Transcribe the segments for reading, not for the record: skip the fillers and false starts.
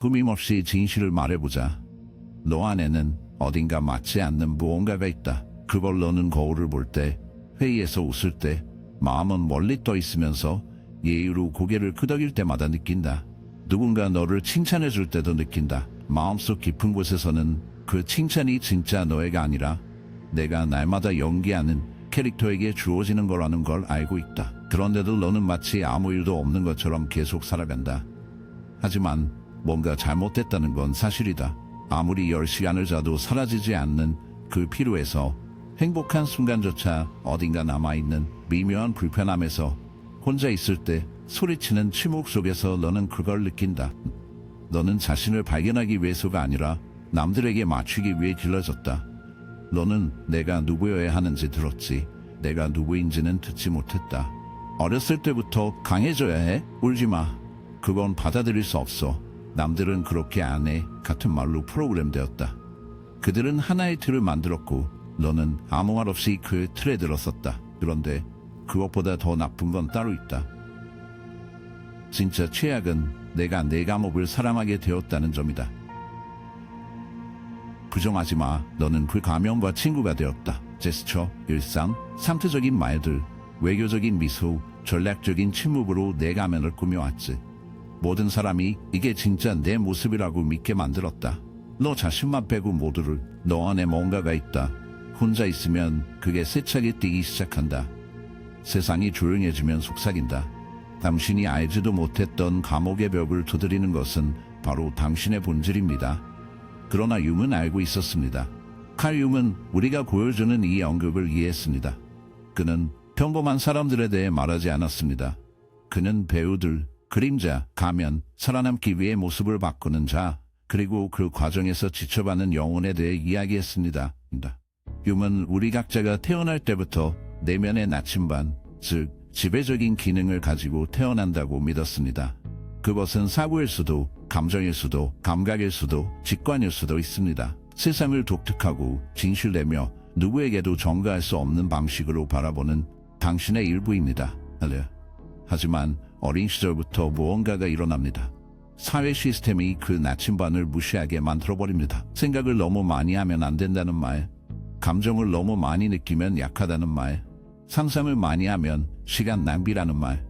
꾸밈없이 진실을 말해보자. 너 안에는 어딘가 맞지 않는 무언가가 있다. 그걸 너는 거울을 볼 때, 회의에서 웃을 때, 마음은 멀리 떠 있으면서 예의로 고개를 끄덕일 때마다 느낀다. 누군가 너를 칭찬해 줄 때도 느낀다. 마음속 깊은 곳에서는 그 칭찬이 진짜 너애가 아니라 내가 날마다 연기하는 캐릭터에게 주어지는 거라는 걸 알고 있다. 그런데도 너는 마치 아무 일도 없는 것처럼 계속 살아간다. 하지만 뭔가 잘못됐다는 건 사실이다. 아무리 10시간을 자도 사라지지 않는 그 피로에서 행복한 순간조차 어딘가 남아있는 미묘한 불편함에서 혼자 있을 때 소리치는 침묵 속에서 너는 그걸 느낀다. 너는 자신을 발견하기 위해서가 아니라 남들에게 맞추기 위해 길러졌다. 너는 내가 누구여야 하는지 들었지. 내가 누구인지는 듣지 못했다. 어렸을 때부터 강해져야 해? 울지 마. 그건 받아들일 수 없어. 남들은 그렇게 안 해. 같은 말로 프로그램되었다. 그들은 하나의 틀을 만들었고 너는 아무 말 없이 그 틀에 들었었다. 그런데 그것보다 더 나쁜 건 따로 있다. 진짜 최악은 내가 내 감옥을 사랑하게 되었다는 점이다. 부정하지 마. 너는 그 가면과 친구가 되었다. 제스처, 일상, 상투적인 말들, 외교적인 미소, 전략적인 침묵으로 내 가면을 꾸며왔지. 모든 사람이 이게 진짜 내 모습이라고 믿게 만들었다. 너 자신만 빼고 모두를 너 안에 뭔가가 있다. 혼자 있으면 그게 세차게 뛰기 시작한다. 세상이 조용해지면 속삭인다. 당신이 알지도 못했던 감옥의 벽을 두드리는 것은 바로 당신의 본질입니다. 그러나 융은 알고 있었습니다. 칼 융은 우리가 보여주는 이 연극을 이해했습니다. 그는 평범한 사람들에 대해 말하지 않았습니다. 그는 배우들, 그림자, 가면, 살아남기 위해 모습을 바꾸는 자, 그리고 그 과정에서 지쳐가는 영혼에 대해 이야기했습니다. 융은 우리 각자가 태어날 때부터 내면의 나침반, 즉 지배적인 기능을 가지고 태어난다고 믿었습니다. 그것은 사고일 수도, 감정일 수도, 감각일 수도, 직관일 수도 있습니다. 세상을 독특하고 진실되며 누구에게도 전가할 수 없는 방식으로 바라보는 당신의 일부입니다. 하지만 어린 시절부터 무언가가 일어납니다. 사회 시스템이 그 나침반을 무시하게 만들어버립니다. 생각을 너무 많이 하면 안 된다는 말, 감정을 너무 많이 느끼면 약하다는 말, 상상을 많이 하면 시간 낭비라는 말,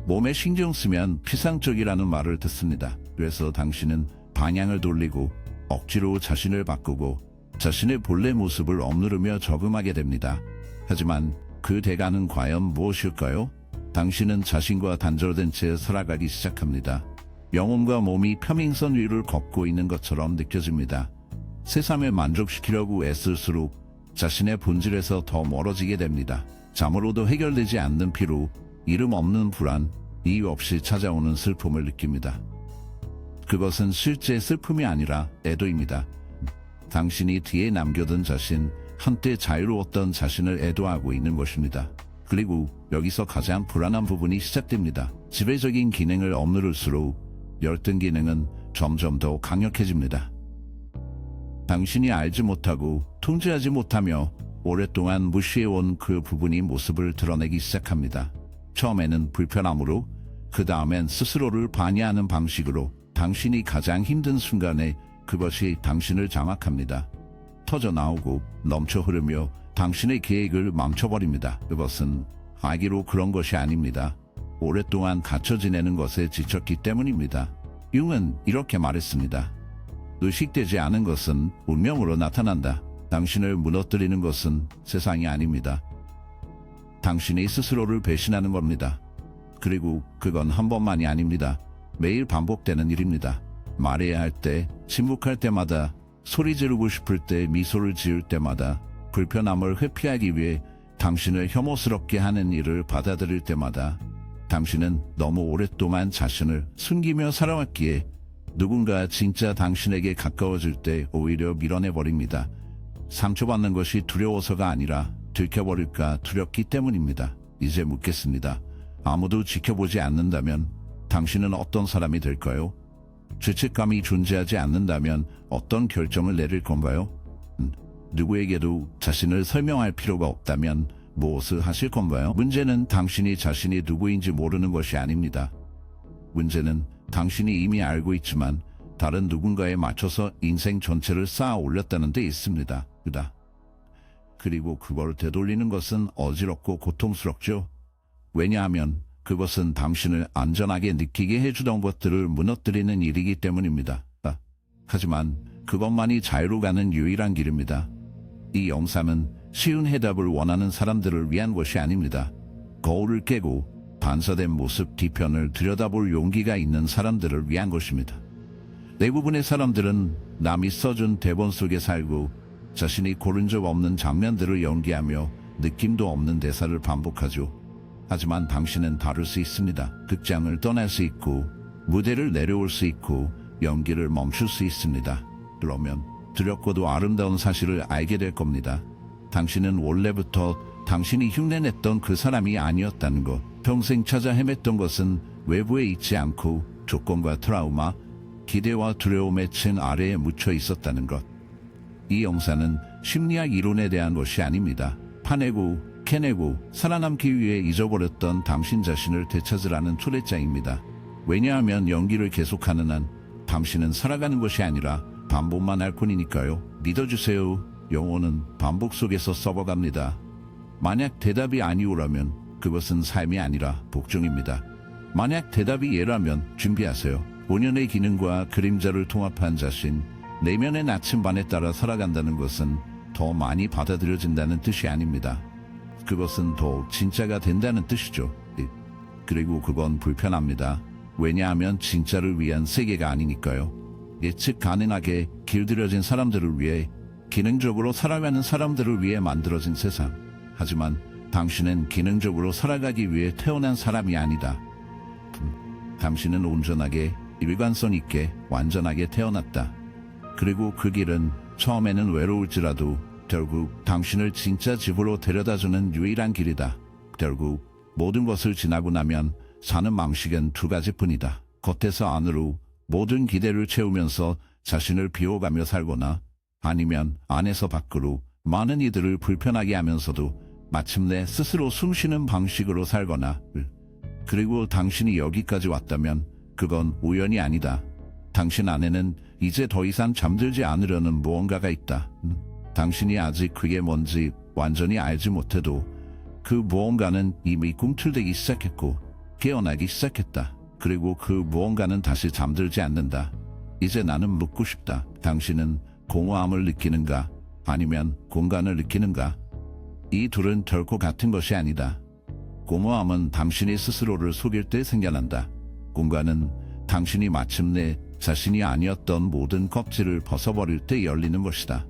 몸에 신경 쓰면 피상적이라는 말을 듣습니다. 그래서 당신은 방향을 돌리고 억지로 자신을 바꾸고 자신의 본래 모습을 억누르며 적응하게 됩니다. 하지만 그 대가는 과연 무엇일까요? 당신은 자신과 단절된 채 살아가기 시작합니다. 영혼과 몸이 평행선 위를 걷고 있는 것처럼 느껴집니다. 세상을 만족시키려고 애쓸수록 자신의 본질에서 더 멀어지게 됩니다. 잠으로도 해결되지 않는 피로, 이름 없는 불안, 이유 없이 찾아오는 슬픔을 느낍니다. 그것은 실제 슬픔이 아니라 애도입니다. 당신이 뒤에 남겨둔 자신, 한때 자유로웠던 자신을 애도하고 있는 것입니다. 그리고 여기서 가장 불안한 부분이 시작됩니다. 지배적인 기능을 억누를수록 열등 기능은 점점 더 강력해집니다. 당신이 알지 못하고 통제하지 못하며 오랫동안 무시해온 그 부분이 모습을 드러내기 시작합니다. 처음에는 불편함으로, 그 다음엔 스스로를 반의하는 방식으로 당신이 가장 힘든 순간에 그것이 당신을 장악합니다. 터져나오고 넘쳐 흐르며 당신의 계획을 멈춰버립니다. 그것은 알기로 그런 것이 아닙니다. 오랫동안 갇혀 지내는 것에 지쳤기 때문입니다. 융은 이렇게 말했습니다. 의식되지 않은 것은 운명으로 나타난다. 당신을 무너뜨리는 것은 세상이 아닙니다. 당신이 스스로를 배신하는 겁니다. 그리고 그건 한 번만이 아닙니다. 매일 반복되는 일입니다. 말해야 할 때, 침묵할 때마다, 소리 지르고 싶을 때, 미소를 지을 때마다, 불편함을 회피하기 위해 당신을 혐오스럽게 하는 일을 받아들일 때마다 당신은 너무 오랫동안 자신을 숨기며 살아왔기에 누군가 진짜 당신에게 가까워질 때 오히려 밀어내버립니다. 상처받는 것이 두려워서가 아니라 들켜버릴까 두렵기 때문입니다. 이제 묻겠습니다. 아무도 지켜보지 않는다면 당신은 어떤 사람이 될까요? 죄책감이 존재하지 않는다면 어떤 결정을 내릴 건가요? 누구에게도 자신을 설명할 필요가 없다면 무엇을 하실 건가요? 문제는 당신이 자신이 누구인지 모르는 것이 아닙니다. 문제는 당신이 이미 알고 있지만 다른 누군가에 맞춰서 인생 전체를 쌓아 올렸다는 데 있습니다. 그리고 그걸 되돌리는 것은 어지럽고 고통스럽죠. 왜냐하면 그것은 당신을 안전하게 느끼게 해주던 것들을 무너뜨리는 일이기 때문입니다. 하지만 그것만이 자유로 가는 유일한 길입니다. 이 영상은 쉬운 해답을 원하는 사람들을 위한 것이 아닙니다. 거울을 깨고 반사된 모습 뒤편을 들여다볼 용기가 있는 사람들을 위한 것입니다. 대부분의 사람들은 남이 써준 대본 속에 살고 자신이 고른 적 없는 장면들을 연기하며 느낌도 없는 대사를 반복하죠. 하지만 당신은 다를 수 있습니다. 극장을 떠날 수 있고 무대를 내려올 수 있고 연기를 멈출 수 있습니다. 그러면 두렵고도 아름다운 사실을 알게 될 겁니다. 당신은 원래부터 당신이 흉내냈던 그 사람이 아니었다는 것. 평생 찾아 헤맸던 것은 외부에 있지 않고 조건과 트라우마, 기대와 두려움의 층 아래에 묻혀 있었다는 것. 이 영상은 심리학 이론에 대한 것이 아닙니다. 파내고 캐내고 살아남기 위해 잊어버렸던 당신 자신을 되찾으라는 초대장입니다. 왜냐하면 연기를 계속하는 한 당신은 살아가는 것이 아니라 반복만 할 뿐이니까요. 믿어주세요. 영혼은 반복 속에서 썩어갑니다. 만약 대답이 아니오라면 그것은 삶이 아니라 복종입니다. 만약 대답이 예라면 준비하세요. 본연의 기능과 그림자를 통합한 자신, 내면의 나침반에 따라 살아간다는 것은 더 많이 받아들여진다는 뜻이 아닙니다. 그것은 더 진짜가 된다는 뜻이죠. 그리고 그건 불편합니다. 왜냐하면 진짜를 위한 세계가 아니니까요. 예측 가능하게 길들여진 사람들을 위해, 기능적으로 살아가는 사람들을 위해 만들어진 세상. 하지만 당신은 기능적으로 살아가기 위해 태어난 사람이 아니다. 당신은 온전하게, 일관성 있게, 완전하게 태어났다. 그리고 그 길은 처음에는 외로울지라도 결국 당신을 진짜 집으로 데려다주는 유일한 길이다. 결국 모든 것을 지나고 나면 사는 방식은 두 가지뿐이다. 겉에서 안으로 모든 기대를 채우면서 자신을 비워가며 살거나, 아니면 안에서 밖으로 많은 이들을 불편하게 하면서도 마침내 스스로 숨쉬는 방식으로 살거나. 그리고 당신이 여기까지 왔다면 그건 우연이 아니다. 당신 안에는 이제 더 이상 잠들지 않으려는 무언가가 있다. 당신이 아직 그게 뭔지 완전히 알지 못해도 그 무언가는 이미 꿈틀대기 시작했고 깨어나기 시작했다. 그리고 그 무언가는 다시 잠들지 않는다. 이제 나는 묻고 싶다. 당신은 공허함을 느끼는가? 아니면 공간을 느끼는가? 이 둘은 결코 같은 것이 아니다. 공허함은 당신이 스스로를 속일 때 생겨난다. 공간은 당신이 마침내 자신이 아니었던 모든 껍질을 벗어버릴 때 열리는 것이다.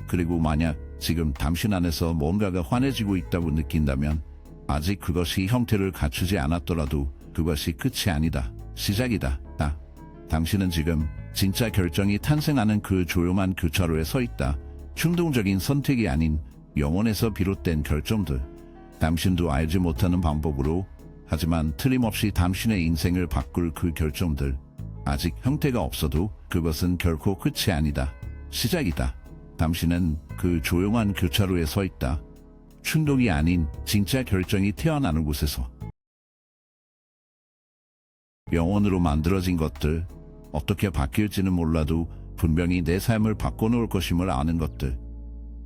그리고 만약 지금 당신 안에서 뭔가가 환해지고 있다고 느낀다면 아직 그것이 형태를 갖추지 않았더라도 그것이 끝이 아니다. 시작이다. 당신은 지금 진짜 결정이 탄생하는 그 조용한 교차로에 서 있다. 충동적인 선택이 아닌 영혼에서 비롯된 결정들. 당신도 알지 못하는 방법으로, 하지만 틀림없이 당신의 인생을 바꿀 그 결정들. 아직 형태가 없어도 그것은 결코 끝이 아니다. 시작이다. 당신은 그 조용한 교차로에 서 있다. 충동이 아닌 진짜 결정이 태어나는 곳에서. 영혼으로 만들어진 것들, 어떻게 바뀔지는 몰라도 분명히 내 삶을 바꿔놓을 것임을 아는 것들.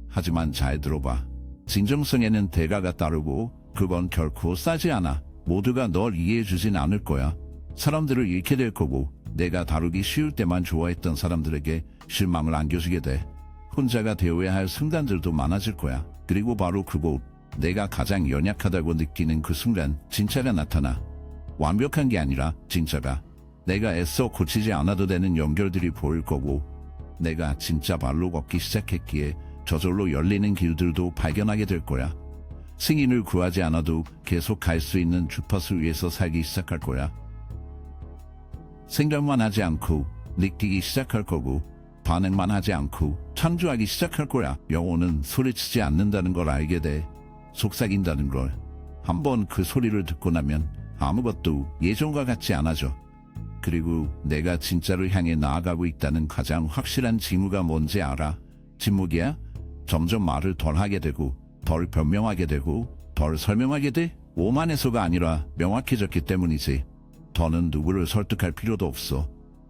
하지만 잘 들어봐. 진정성에는 대가가 따르고 그건 결코 싸지 않아. 모두가 널 이해해주진 않을 거야. 사람들을 잃게 될 거고, 내가 다루기 쉬울 때만 좋아했던 사람들에게 실망을 안겨주게 돼. 혼자가 되어야 할 순간들도 많아질 거야. 그리고 바로 그곳, 내가 가장 연약하다고 느끼는 그 순간 진짜가 나타나. 완벽한 게 아니라 진짜가. 내가 애써 고치지 않아도 되는 연결들이 보일 거고, 내가 진짜 발로 걷기 시작했기에 저절로 열리는 길들도 발견하게 될 거야. 승인을 구하지 않아도 계속 갈 수 있는 주파수 위에서 살기 시작할 거야. 생각만 하지 않고 느끼기 시작할 거고, 반응만 하지 않고 창조하기 시작할 거야. 영혼은 소리치지 않는다는 걸 알게 돼. 속삭인다는 걸. 한번 그 소리를 듣고 나면 아무것도 예전과 같지 않아져. 그리고 내가 진짜를 향해 나아가고 있다는 가장 확실한 징후가 뭔지 알아? 침묵이야? 점점 말을 덜 하게 되고, 덜 변명하게 되고, 덜 설명하게 돼? 오만해서가 아니라 명확해졌기 때문이지. 더는 누구를 설득할 필요도 없어.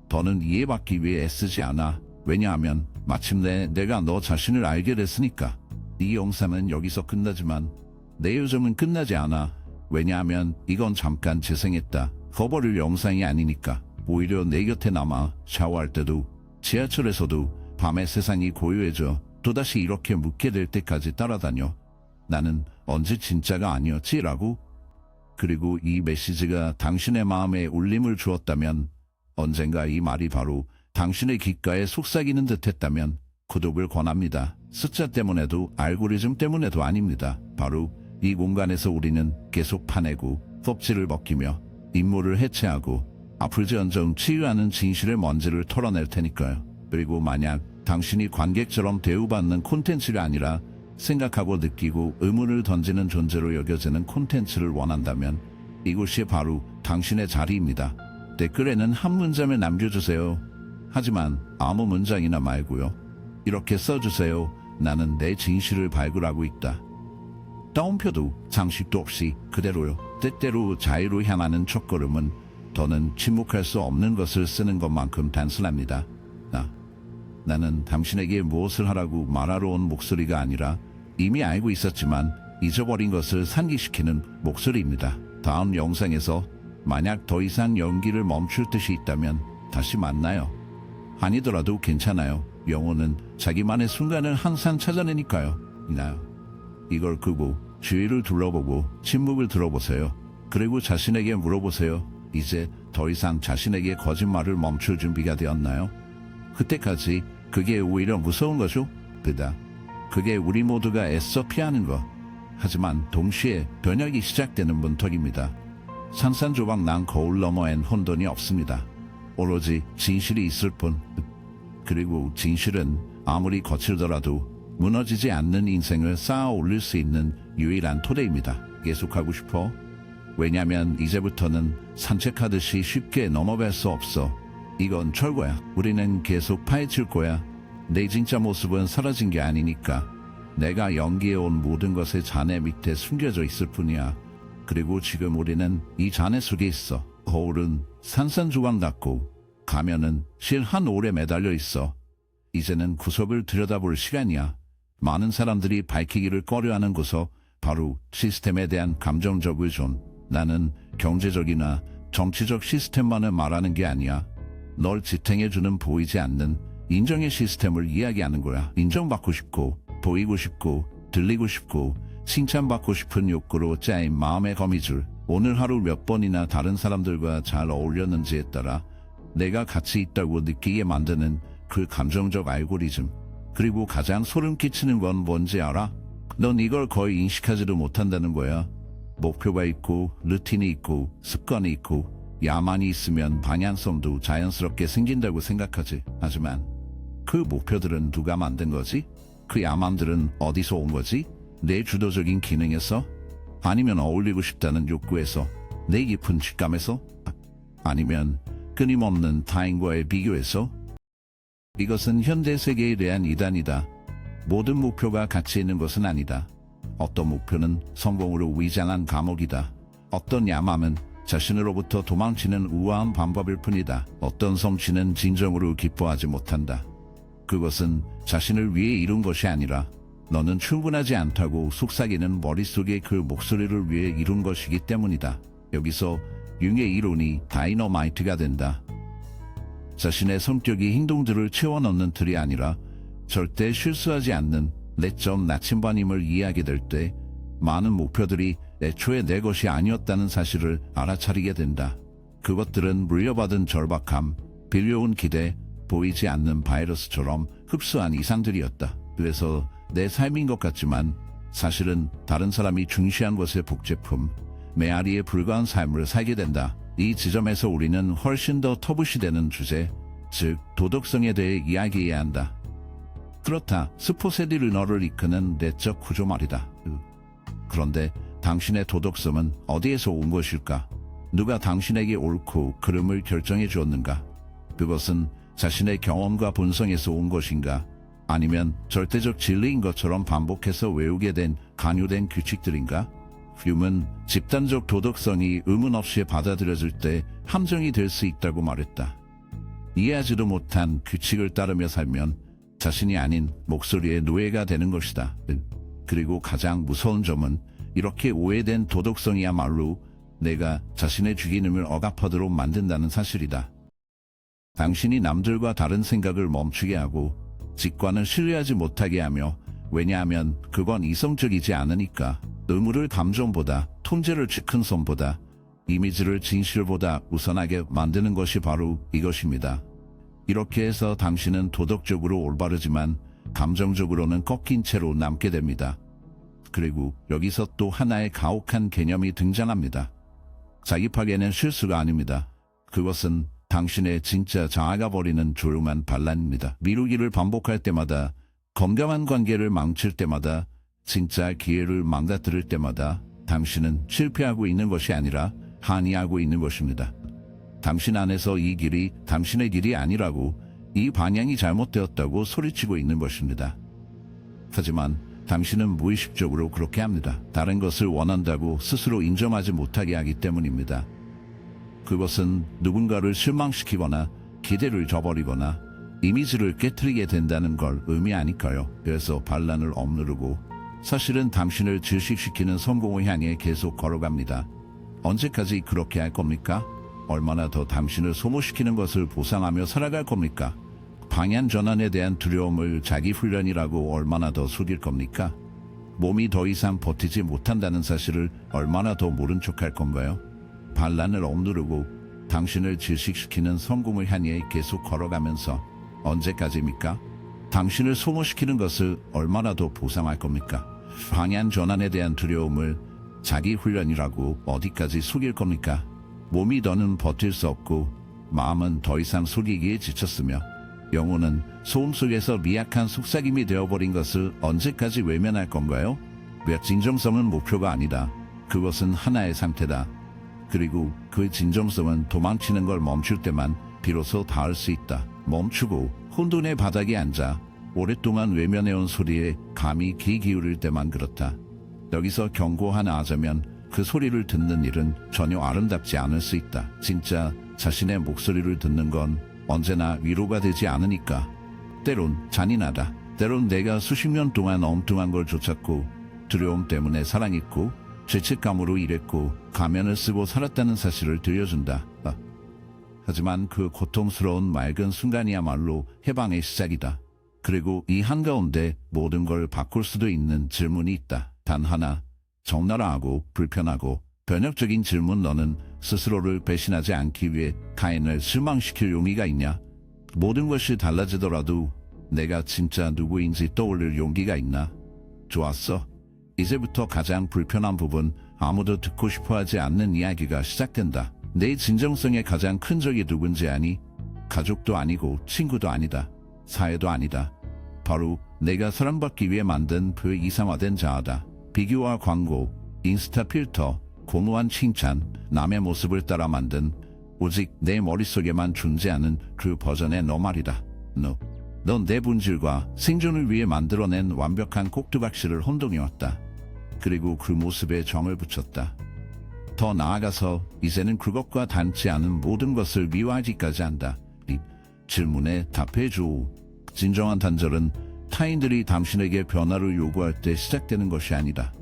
더는 이해받기 위해 애쓰지 않아. 왜냐하면 마침내 내가 너 자신을 알게 됐으니까. 이 영상은 여기서 끝나지만 내 요즘은 끝나지 않아. 왜냐하면 이건 잠깐 재생했다. 거버릴 영상이 아니니까. 오히려 내 곁에 남아. 샤워할 때도 지하철에서도 밤에 세상이 고요해져 또다시 이렇게 묻게 될 때까지 따라다녀. 나는 언제 진짜가 아니었지? 라고. 그리고 이 메시지가 당신의 마음에 울림을 주었다면, 언젠가 이 말이 바로 당신의 귓가에 속삭이는 듯 했다면 구독을 권합니다. 숫자 때문에도 알고리즘 때문에도 아닙니다. 바로 이 공간에서 우리는 계속 파내고 껍질을 벗기며 임무를 해체하고 아플지언정 치유하는 진실의 먼지를 털어낼 테니까요. 그리고 만약 당신이 관객처럼 대우받는 콘텐츠가 아니라 생각하고 느끼고 의문을 던지는 존재로 여겨지는 콘텐츠를 원한다면 이곳이 바로 당신의 자리입니다. 댓글에는 한 문장을 남겨주세요. 하지만 아무 문장이나 말고요. 이렇게 써주세요. 나는 내 진실을 발굴하고 있다. 따옴표도 장식도 없이 그대로요. 때때로 자유로 향하는 첫걸음은 더는 침묵할 수 없는 것을 쓰는 것만큼 단순합니다. 나는 당신에게 무엇을 하라고 말하러 온 목소리가 아니라 이미 알고 있었지만 잊어버린 것을 상기시키는 목소리입니다. 다음 영상에서 만약 더 이상 연기를 멈출 뜻이 있다면 다시 만나요. 아니더라도 괜찮아요. 영혼은 자기만의 순간을 항상 찾아내니까요. 이걸 끄고 주위를 둘러보고 침묵을 들어보세요. 그리고 자신에게 물어보세요. 이제 더 이상 자신에게 거짓말을 멈출 준비가 되었나요? 그때까지 그게 오히려 무서운 거죠? 그게 우리 모두가 애써 피하는 것. 하지만 동시에 변혁이 시작되는 문턱입니다. 산산조각 난 거울 너머엔 혼돈이 없습니다. 오로지 진실이 있을 뿐. 그리고 진실은 아무리 거칠더라도 무너지지 않는 인생을 쌓아 올릴 수 있는 유일한 토대입니다. 계속하고 싶어? 왜냐면 이제부터는 산책하듯이 쉽게 넘어갈 수 없어. 이건 철거야. 우리는 계속 파헤칠 거야. 내 진짜 모습은 사라진 게 아니니까. 내가 연기해온 모든 것의 잔해 밑에 숨겨져 있을 뿐이야. 그리고 지금 우리는 이 잔해 속에 있어. 거울은 산산조각 났고 가면은 실 한 올에 매달려 있어. 이제는 구석을 들여다볼 시간이야. 많은 사람들이 밝히기를 꺼려하는 구석, 바로 시스템에 대한 감정적 의존. 나는 경제적이나 정치적 시스템만을 말하는 게 아니야. 널 지탱해주는 보이지 않는 인정의 시스템을 이야기하는 거야. 인정받고 싶고 보이고 싶고 들리고 싶고 칭찬받고 싶은 욕구로 짜인 마음의 거미줄. 오늘 하루 몇 번이나 다른 사람들과 잘 어울렸는지에 따라 내가 가치 있다고 느끼게 만드는 그 감정적 알고리즘. 그리고 가장 소름 끼치는 건 뭔지 알아? 넌 이걸 거의 인식하지도 못한다는 거야. 목표가 있고 루틴이 있고 습관이 있고 야만이 있으면 방향성도 자연스럽게 생긴다고 생각하지. 하지만 그 목표들은 누가 만든 거지? 그 야만들은 어디서 온 거지? 내 주도적인 기능에서? 아니면 어울리고 싶다는 욕구에서? 내 깊은 직감에서? 아니면 끊임없는 타인과의 비교에서? 이것은 현대 세계에 대한 이단이다. 모든 목표가 가치 있는 것은 아니다. 어떤 목표는 성공으로 위장한 감옥이다. 어떤 야망은 자신으로부터 도망치는 우아한 방법일 뿐이다. 어떤 성취는 진정으로 기뻐하지 못한다. 그것은 자신을 위해 이룬 것이 아니라 너는 충분하지 않다고 속삭이는 머릿속의 그 목소리를 위해 이룬 것이기 때문이다. 여기서 융의 이론이 다이너마이트가 된다. 자신의 성격이 행동들을 채워넣는 틀이 아니라 절대 실수하지 않는 내적 나침반임을 이해하게 될 때 많은 목표들이 애초에 내 것이 아니었다는 사실을 알아차리게 된다. 그것들은 물려받은 절박함, 빌려온 기대, 보이지 않는 바이러스처럼 흡수한 이상들이었다. 그래서 내 삶인 것 같지만 사실은 다른 사람이 중시한 것의 복제품, 메아리에 불과한 삶을 살게 된다. 이 지점에서 우리는 훨씬 더 터부시되는 주제, 즉 도덕성에 대해 이야기해야 한다. 그렇다. 스포세디를 너를 이끄는 내적 구조 말이다. 그런데 당신의 도덕성은 어디에서 온 것일까? 누가 당신에게 옳고 그름을 결정해 주었는가? 그것은 자신의 경험과 본성에서 온 것인가? 아니면 절대적 진리인 것처럼 반복해서 외우게 된 간유된 규칙들인가? 휴먼은 집단적 도덕성이 의문 없이 받아들여질 때 함정이 될 수 있다고 말했다. 이해하지도 못한 규칙을 따르며 살면 자신이 아닌 목소리의 노예가 되는 것이다. 그리고 가장 무서운 점은 이렇게 오해된 도덕성이야말로 내가 자신의 죽이름을 억압하도록 만든다는 사실이다. 당신이 남들과 다른 생각을 멈추게 하고 직관을 신뢰하지 못하게 하며, 왜냐하면 그건 이성적이지 않으니까, 의무를 감정보다, 통제를 큰 손보다, 이미지를 진실보다 우선하게 만드는 것이 바로 이것입니다. 이렇게 해서 당신은 도덕적으로 올바르지만 감정적으로는 꺾인 채로 남게 됩니다. 그리고 여기서 또 하나의 가혹한 개념이 등장합니다. 자기 파괴는 실수가 아닙니다. 그것은 당신의 진짜 자아가 벌이는 조용한 반란입니다. 미루기를 반복할 때마다, 건강한 관계를 망칠 때마다, 진짜 기회를 망가뜨릴 때마다 당신은 실패하고 있는 것이 아니라 한이하고 있는 것입니다. 당신 안에서 이 길이 당신의 길이 아니라고, 이 방향이 잘못되었다고 소리치고 있는 것입니다. 하지만 당신은 무의식적으로 그렇게 합니다. 다른 것을 원한다고 스스로 인정하지 못하게 하기 때문입니다. 그것은 누군가를 실망시키거나 기대를 저버리거나 이미지를 깨트리게 된다는 걸 의미하니까요. 그래서 반란을 억누르고 사실은 당신을 질식시키는 성공을 향해 계속 걸어갑니다. 언제까지 그렇게 할 겁니까? 얼마나 더 당신을 소모시키는 것을 보상하며 살아갈 겁니까? 방향 전환에 대한 두려움을 자기 훈련이라고 얼마나 더 속일 겁니까? 몸이 더 이상 버티지 못한다는 사실을 얼마나 더 모른 척할 건가요? 반란을 억누르고 당신을 질식시키는 성공을 향해 계속 걸어가면서 언제까지입니까? 당신을 소모시키는 것을 얼마나 더 보상할 겁니까? 방향 전환에 대한 두려움을 자기 훈련이라고 어디까지 속일 겁니까? 몸이 더는 버틸 수 없고 마음은 더 이상 속이기에 지쳤으며 영혼은 소음 속에서 미약한 속삭임이 되어버린 것을 언제까지 외면할 건가요? 진정성은 목표가 아니다. 그것은 하나의 상태다. 그리고 그 진정성은 도망치는 걸 멈출 때만 비로소 닿을 수 있다. 멈추고 혼돈의 바닥에 앉아 오랫동안 외면해온 소리에 감히 귀 기울일 때만 그렇다. 여기서 경고 하나 하자면 그 소리를 듣는 일은 전혀 아름답지 않을 수 있다. 진짜 자신의 목소리를 듣는 건 언제나 위로가 되지 않으니까. 때론 잔인하다. 때론 내가 수십 년 동안 엉뚱한 걸 쫓았고 두려움 때문에 사랑했고 죄책감으로 일했고 가면을 쓰고 살았다는 사실을 들려준다. 하지만 그 고통스러운 맑은 순간이야말로 해방의 시작이다. 그리고 이 한가운데 모든 걸 바꿀 수도 있는 질문이 있다. 단 하나, 적나라하고 불편하고 변혁적인 질문. 너는 스스로를 배신하지 않기 위해 타인을 실망시킬 용의가 있냐? 모든 것이 달라지더라도 내가 진짜 누구인지 떠올릴 용기가 있나? 좋았어. 이제부터 가장 불편한 부분, 아무도 듣고 싶어하지 않는 이야기가 시작된다. 내 진정성의 가장 큰 적이 누군지 아니? 가족도 아니고 친구도 아니다. 사회도 아니다. 바로 내가 사랑받기 위해 만든 그 이상화된 자아다. 비교와 광고, 인스타 필터, 고무한 칭찬, 남의 모습을 따라 만든 오직 내 머릿속에만 존재하는 그 버전의 너 말이다. 넌 내 본질과 생존을 위해 만들어낸 완벽한 꼭두각시를 혼동해왔다. 그리고 그 모습에 정을 붙였다. 더 나아가서 이제는 그것과 닮지 않은 모든 것을 미워하기까지 한다. 이 질문에 답해줘. 진정한 단절은 타인들이 당신에게 변화를 요구할 때 시작되는 것이 아니다.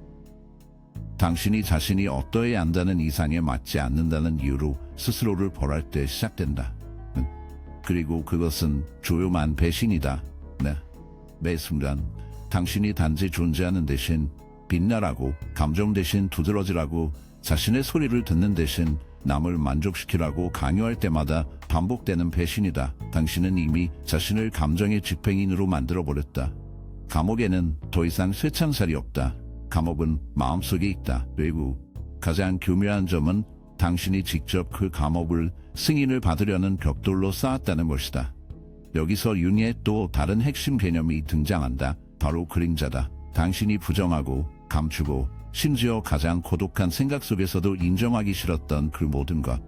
당신이 자신이 어떠해야 한다는 이상에 맞지 않는다는 이유로 스스로를 벌할 때 시작된다. 그리고 그것은 조용한 배신이다. 매 순간 당신이 단지 존재하는 대신 빛나라고, 감정 대신 두드러지라고, 자신의 소리를 듣는 대신 남을 만족시키라고 강요할 때마다 반복되는 배신이다. 당신은 이미 자신을 감정의 집행인으로 만들어버렸다. 감옥에는 더 이상 쇠창살이 없다. 감옥은 마음속에 있다. 그리고 가장 교묘한 점은 당신이 직접 그 감옥을 승인을 받으려는 벽돌로 쌓았다는 것이다. 여기서 윤희의 또 다른 핵심 개념이 등장한다. 바로 그림자다. 당신이 부정하고 감추고 심지어 가장 고독한 생각 속에서도 인정하기 싫었던 그 모든 것,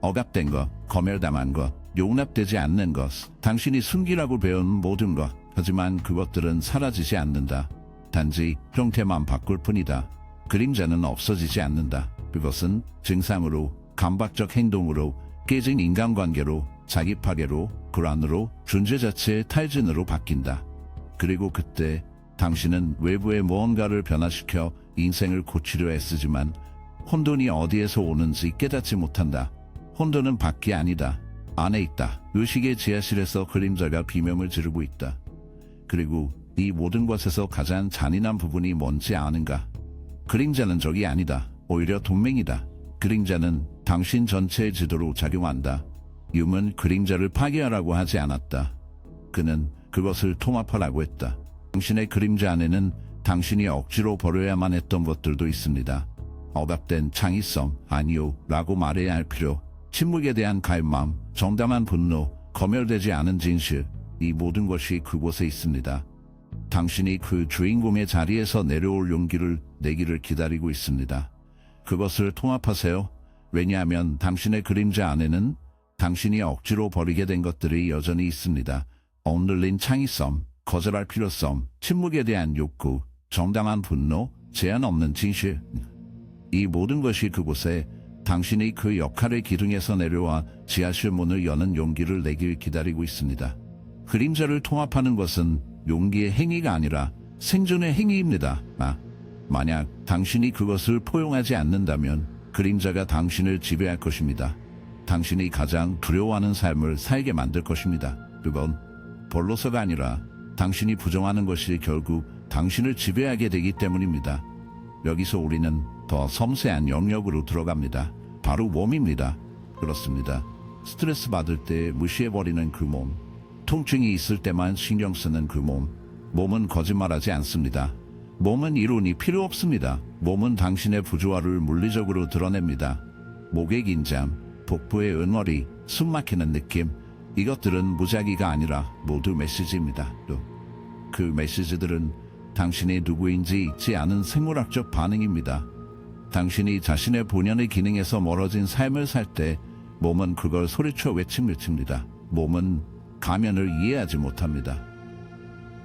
억압된 것, 검열당한 것, 용납되지 않는 것, 당신이 숨기라고 배운 모든 것. 하지만 그것들은 사라지지 않는다. 단지 형태만 바꿀 뿐이다. 그림자는 없어지지 않는다. 그것은 증상으로, 감각적 행동으로, 깨진 인간관계로, 자기 파괴로, 불안으로, 존재 자체의 탈진으로 바뀐다. 그리고 그때 당신은 외부의 무언가를 변화시켜 인생을 고치려 애쓰지만 혼돈이 어디에서 오는지 깨닫지 못한다. 혼돈은 밖이 아니다. 안에 있다. 의식의 지하실에서 그림자가 비명을 지르고 있다. 그리고 이 모든 것에서 가장 잔인한 부분이 뭔지 아는가? 그림자는 적이 아니다. 오히려 동맹이다. 그림자는 당신 전체의 지도로 작용한다. 윰은 그림자를 파괴하라고 하지 않았다. 그는 그것을 통합하라고 했다. 당신의 그림자 안에는 당신이 억지로 버려야만 했던 것들도 있습니다. 억압된 창의성, 아니요 라고 말해야 할 필요, 침묵에 대한 갈망, 정당한 분노, 검열되지 않은 진실, 이 모든 것이 그곳에 있습니다. 당신이 그 주인공의 자리에서 내려올 용기를 내기를 기다리고 있습니다. 그것을 통합하세요. 왜냐하면 당신의 그림자 안에는 당신이 억지로 버리게 된 것들이 여전히 있습니다. 억눌린 창의성, 거절할 필요성, 침묵에 대한 욕구, 정당한 분노, 제한 없는 진실. 이 모든 것이 그곳에 당신이 그 역할의 기둥에서 내려와 지하실 문을 여는 용기를 내길 기다리고 있습니다. 그림자를 통합하는 것은 용기의 행위가 아니라 생존의 행위입니다. 만약 당신이 그것을 포용하지 않는다면 그림자가 당신을 지배할 것입니다. 당신이 가장 두려워하는 삶을 살게 만들 것입니다. 그건 벌로서가 아니라 당신이 부정하는 것이 결국 당신을 지배하게 되기 때문입니다. 여기서 우리는 더 섬세한 영역으로 들어갑니다. 바로 몸입니다. 그렇습니다. 스트레스 받을 때 무시해버리는 그 몸, 통증이 있을 때만 신경 쓰는 그 몸. 몸은 거짓말하지 않습니다. 몸은 이론이 필요 없습니다. 몸은 당신의 부조화를 물리적으로 드러냅니다. 목의 긴장, 복부의 은머리, 숨막히는 느낌, 이것들은 무작위가 아니라 모두 메시지입니다. 또 그 메시지들은 당신이 누구인지 잊지 않은 생물학적 반응입니다. 당신이 자신의 본연의 기능에서 멀어진 삶을 살 때 몸은 그걸 소리쳐 외칩니다. 몸은 가면을 이해하지 못합니다.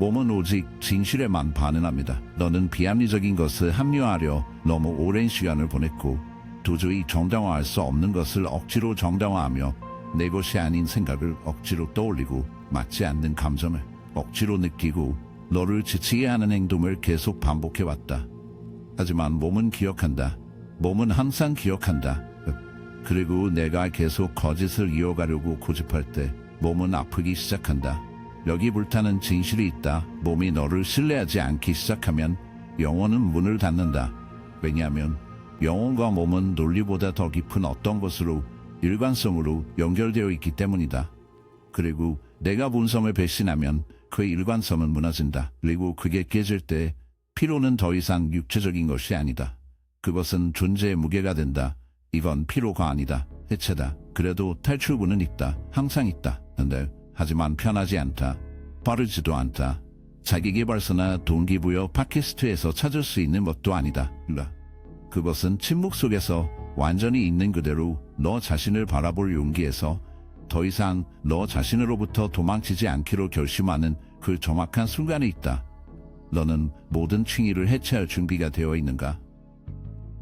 몸은 오직 진실에만 반응합니다. 너는 비합리적인 것을 합리화하려 너무 오랜 시간을 보냈고 도저히 정당화할 수 없는 것을 억지로 정당화하며 내 것이 아닌 생각을 억지로 떠올리고 맞지 않는 감정을 억지로 느끼고 너를 지치게 하는 행동을 계속 반복해왔다. 하지만 몸은 기억한다. 몸은 항상 기억한다. 그리고 내가 계속 거짓을 이어가려고 고집할 때 몸은 아프기 시작한다. 여기 불타는 진실이 있다. 몸이 너를 신뢰하지 않기 시작하면 영혼은 문을 닫는다. 왜냐하면 영혼과 몸은 논리보다 더 깊은 어떤 것으로 일관성으로 연결되어 있기 때문이다. 그리고 내가 본성을 배신하면 그 일관성은 무너진다. 그리고 그게 깨질 때 피로는 더 이상 육체적인 것이 아니다. 그것은 존재의 무게가 된다. 이건 피로가 아니다. 해체다. 그래도 탈출구는 있다. 항상 있다. 근데 하지만 편하지 않다. 빠르지도 않다. 자기계발서나 동기부여 팟캐스트에서 찾을 수 있는 것도 아니다. 그것은 침묵 속에서 완전히 있는 그대로 너 자신을 바라볼 용기에서 더 이상 너 자신으로부터 도망치지 않기로 결심하는 그 정확한 순간에 있다. 너는 모든 층위를 해체할 준비가 되어 있는가?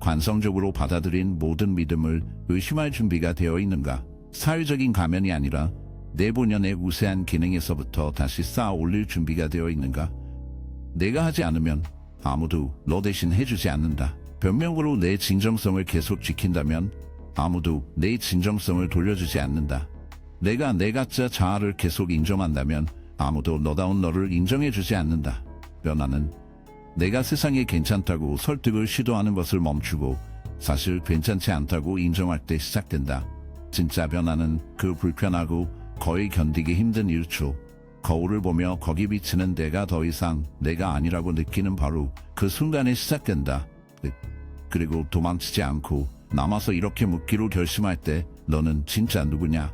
관성적으로 받아들인 모든 믿음을 의심할 준비가 되어 있는가? 사회적인 가면이 아니라 내 본연의 우세한 기능에서부터 다시 쌓아 올릴 준비가 되어 있는가? 내가 하지 않으면 아무도 너 대신 해주지 않는다. 변명으로 내 진정성을 계속 지킨다면 아무도 내 진정성을 돌려주지 않는다. 내가 내 가짜 자아를 계속 인정한다면 아무도 너다운 너를 인정해주지 않는다. 변화는 내가 세상에 괜찮다고 설득을 시도하는 것을 멈추고 사실 괜찮지 않다고 인정할 때 시작된다. 진짜 변화는 그 불편하고 거의 견디기 힘든 1초, 거울을 보며 거기 비치는 내가 더 이상 내가 아니라고 느끼는 바로 그 순간에 시작된다. 그리고 도망치지 않고 남아서 이렇게 묻기로 결심할 때 너는 진짜 누구냐?